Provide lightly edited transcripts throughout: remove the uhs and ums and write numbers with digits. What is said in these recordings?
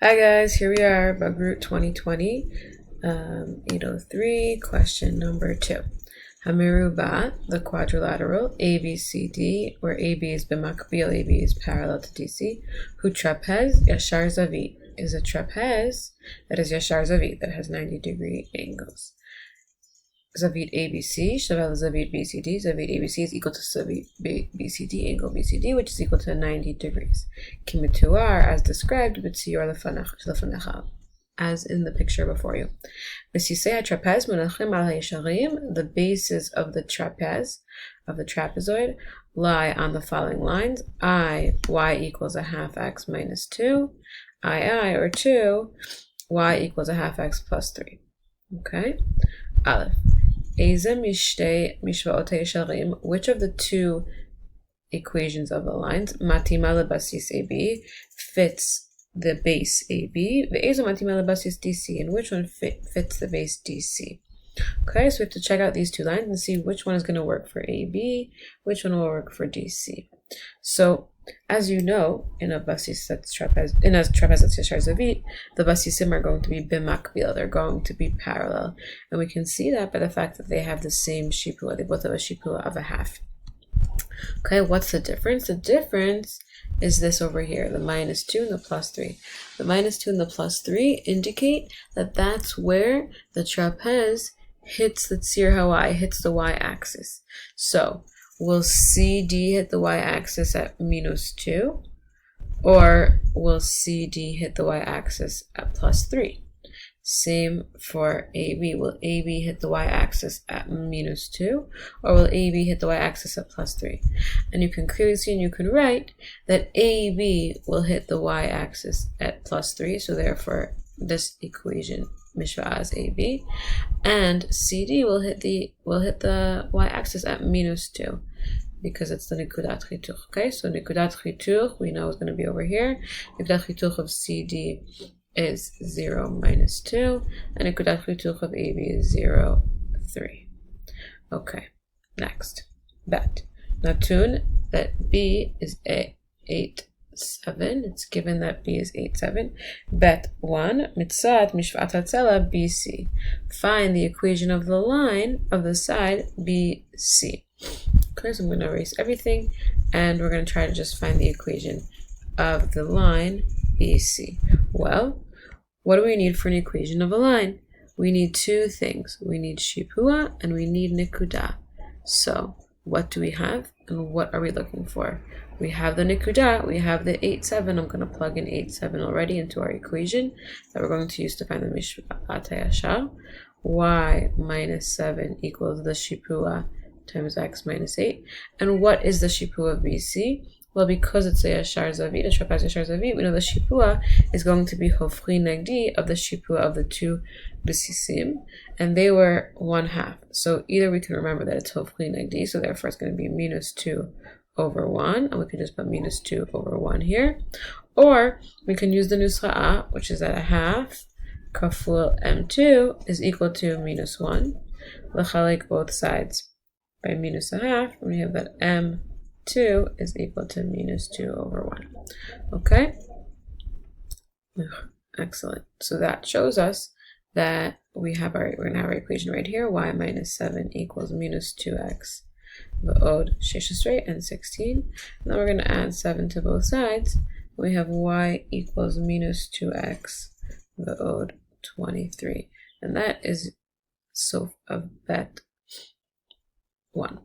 Hi guys, here we are, Begרות 2020, 803, question number 2. Hamiruba, the quadrilateral, ABCD, where AB is bimakbil, AB is parallel to DC, hu trapez yashar zavit, is a trapeze that is yashar zavit, that has 90-degree angles. Zavit ABC, shavel zavit BCD, zavit ABC is equal to zavit BCD, angle BCD, which is equal to 90 degrees. Kimituar, as described, b'tzior lefanecha, as in the picture before you. B'sisei trapez menachim al hayesharim, the bases of the trapeze, of the trapezoid, lie on the following lines. Y equals a half x minus 2, or 2, y equals a half x plus 3. Okay? Aleph. Which of the two equations of the lines matima lebasis AB fits the base AB, matima lebasis DC, and which one fits the base DC? Okay, so we have to check out these two lines and see which one is going to work for AB, which one will work for DC. So, as you know, in a trapeze that's yashar zavit, the basisim are going to be bimakbil, they're going to be parallel. And we can see that by the fact that they have the same shipua, they both have a shipua of a half. Okay, what's the difference? The difference is this over here, the minus 2 and the plus 3. The minus 2 and the plus 3 indicate that that's where the trapeze hits the tzir hawai, hits the y-axis. So, will CD hit the y-axis at minus 2? Or will CD hit the y-axis at plus 3? Same for AB. Will AB hit the y-axis at minus 2? Or will AB hit the y-axis at plus 3? And you can clearly see and you can write that AB will hit the y-axis at plus 3. So therefore, this equation mishva as AB, and CD will hit the y-axis at minus 2 because it's the nekudat chituch. Okay, so nekudat chituch we know is going to be over here. Nekudat chituch of CD is 0, minus 2, and nekudat chituch of AB is 0, 3. Okay, next, bet. Natun that B is 8, 7. It's given that B is 8, 7. Bet 1. Mitzat mishvat hatzela BC. Find the equation of the line of the side BC. Okay, so I'm going to erase everything and we're going to try to just find the equation of the line BC. Well, what do we need for an equation of a line? We need two things. We need shipua and we need nekuda. So, what do we have and what are we looking for? We have the nekuda, we have the 8, 7. I'm going to plug in 8, 7 already into our equation that we're going to use to find the mishvat hayashar. Y minus 7 equals the shipua times x minus 8. And what is the shipua of BC? Well, because it's a yashar zavit, a trapez yashar zavit, we know the shipua is going to be hofri negdi of the shipua of the two basisim, and they were 1/2. So either we can remember that it's hofri negdi, so therefore it's going to be minus 2 over 1, and we can just put minus 2 over 1 here. Or we can use the nusra'a, which is that a half kaful m2 is equal to minus 1. L'chalik both sides by minus a half, and we have that m2 is equal to minus 2 over 1. Okay? Excellent. So that shows us that we're going to have our equation right here, y minus 7 equals minus 2x. V'od 16 and 16. And then we're going to add 7 to both sides. We have y equals minus 2x v'od 23. And that is sof of bet 1.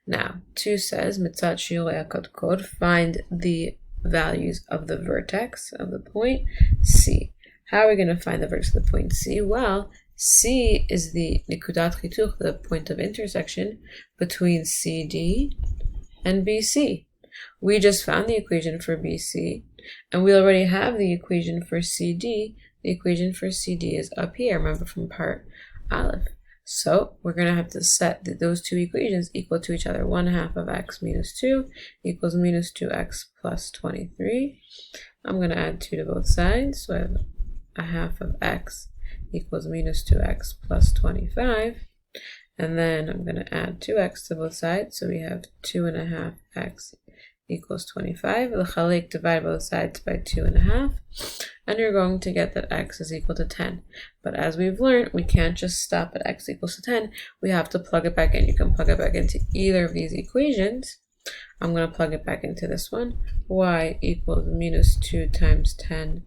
Now, 2 says, mitzat shiurei hakadkod, find the values of the vertex of the point C. How are we going to find the vertex of the point C? Well, C is the nekudat chituch, the point of intersection between CD and BC. We just found the equation for BC, and we already have the equation for CD. The equation for CD is up here, remember from part Aleph. So we're going to have to set those two equations equal to each other. 1/2 of x minus 2 equals minus 2x plus 23. I'm going to add 2 to both sides, so I have 1/2 of x equals minus 2x plus 25. And then I'm going to add 2x to both sides, so we have 2.5x equals 25. L'chalik, divide both sides by 2.5. and you're going to get that x is equal to 10. But as we've learned, we can't just stop at x equals to 10. We have to plug it back in. You can plug it back into either of these equations. I'm going to plug it back into this one. Y equals minus 2 times 10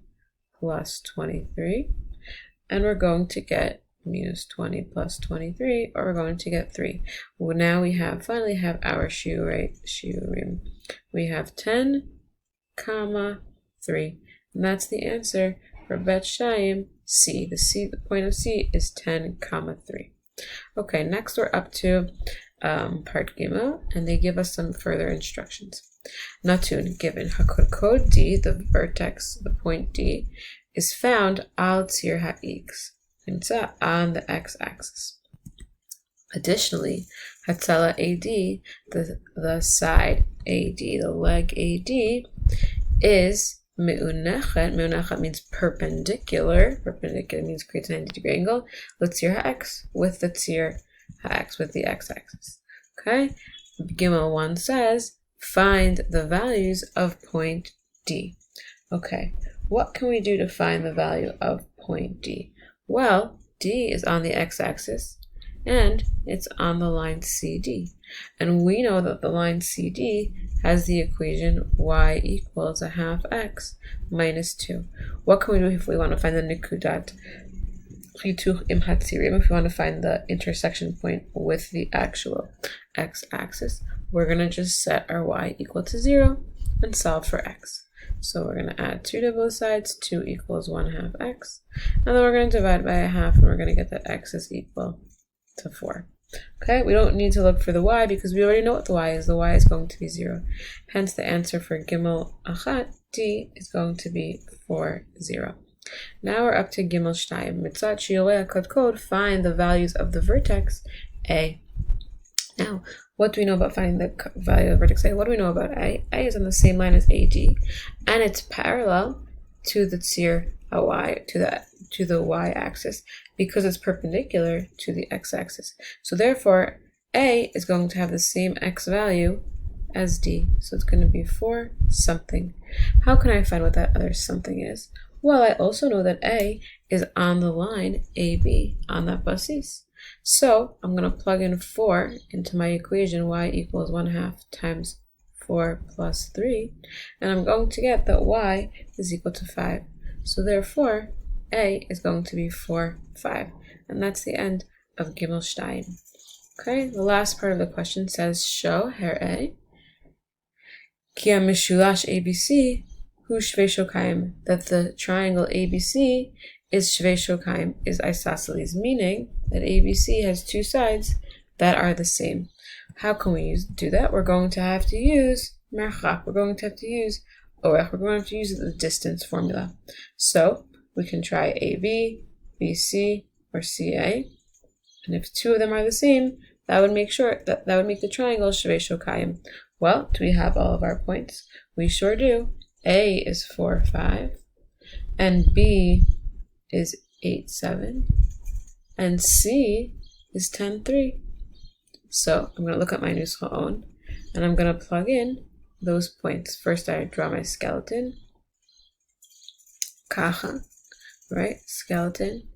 plus 23. And we're going to get minus 20 plus 23, or we're going to get 3. Well, now we finally have our shiurim. We have 10, 3. And that's the answer for Bet Shayim C. The point of C is 10, 3. Okay, next we're up to part Gimel, and they give us some further instructions. Natun, given Hakod D, the vertex, the point D, is found al tzir ha'x, on the x-axis. Additionally, Hatzala AD, the side AD, the leg AD, is me'unachet. Me'unachet means perpendicular. Perpendicular means creates a 90-degree angle. L'tzir ha'x, with the tzir ha'x, with the x-axis. Okay? Gimel 1 says, find the values of point D. Okay, what can we do to find the value of point D? Well, D is on the x-axis, and it's on the line CD. And we know that the line CD has the equation y equals a half x minus 2. What can we do if we want to find the nikudat hituch im hatzirim, if we want to find the intersection point with the actual x-axis? We're going to just set our y equal to 0 and solve for x. So we're going to add 2 to both sides. 2 equals 1/2 x. And then we're going to divide by a half, and we're going to get that x is equal to 4. Okay, we don't need to look for the y because we already know what the y is. The y is going to be 0. Hence, the answer for Gimel Achat, D, is going to be 4, 0. Now we're up to Gimel Shtayim. Mitzat Shiurei HaKodkod, find the values of the vertex A. Now, what do we know about finding the value of vertex A? What do we know about A? A is on the same line as AD, and it's parallel to the tzir y, to the y-axis, because it's perpendicular to the x-axis. So therefore, A is going to have the same x value as D. So it's going to be 4 something. How can I find what that other something is? Well, I also know that A is on the line AB, on that basis. So I'm going to plug in 4 into my equation, y equals 1/2 times 4 plus 3, and I'm going to get that y is equal to 5. So therefore, A is going to be 4, 5. And that's the end of Gimel Shtayim. Okay, the last part of the question says, show her'e ki ha-mishulash ABC hu shvei shokayim, that the triangle ABC is shvei shokayim, is isosceles, meaning that ABC has 2 sides that are the same. How can we do that? We're going to have to use merchak. We're going to have to use orech. We're going to have to use the distance formula. So we can try AB, BC, or CA. And if 2 of them are the same, that would make the triangle shvei shokayim. Well, do we have all of our points? We sure do. A is 4, 5, and B is 8, 7, and C is 10, 3. So I'm going to look at my nuschaon, and I'm going to plug in those points. First, I draw my skeleton. Kacha, right? Skeleton,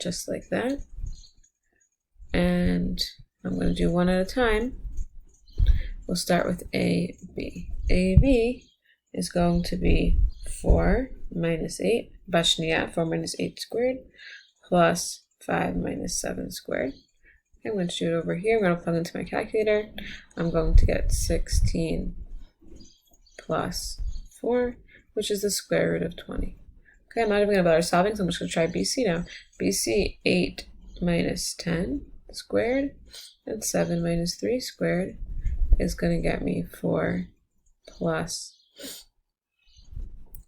just like that. And I'm going to do one at a time. We'll start with AB. AB is going to be 4 minus 8, bashniya, 4 minus 8 squared, plus 5 minus 7 squared. Okay, I'm going to do it over here. I'm going to plug into my calculator. I'm going to get 16 plus 4, which is the square root of 20. Okay, I'm not even going to bother solving, so I'm just going to try BC now. BC, 8 minus 10 squared, and 7 minus 3 squared is going to get me 4 plus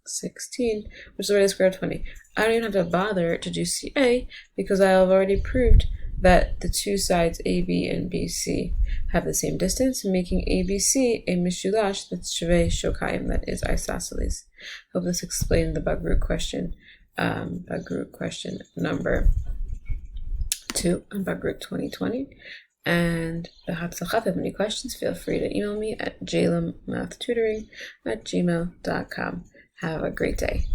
16, which is already the square root of 20. I don't even have to bother to do CA because I have already proved that the 2 sides AB and BC have the same distance, making ABC a mishulash that's shvei shokayim, that is isosceles. Hope this explained the Bugroot question, number 2 on Bugroot 2020. And b'hatzlacha, if you have any questions, feel free to email me at jlammathtutoring@gmail.com. Have a great day.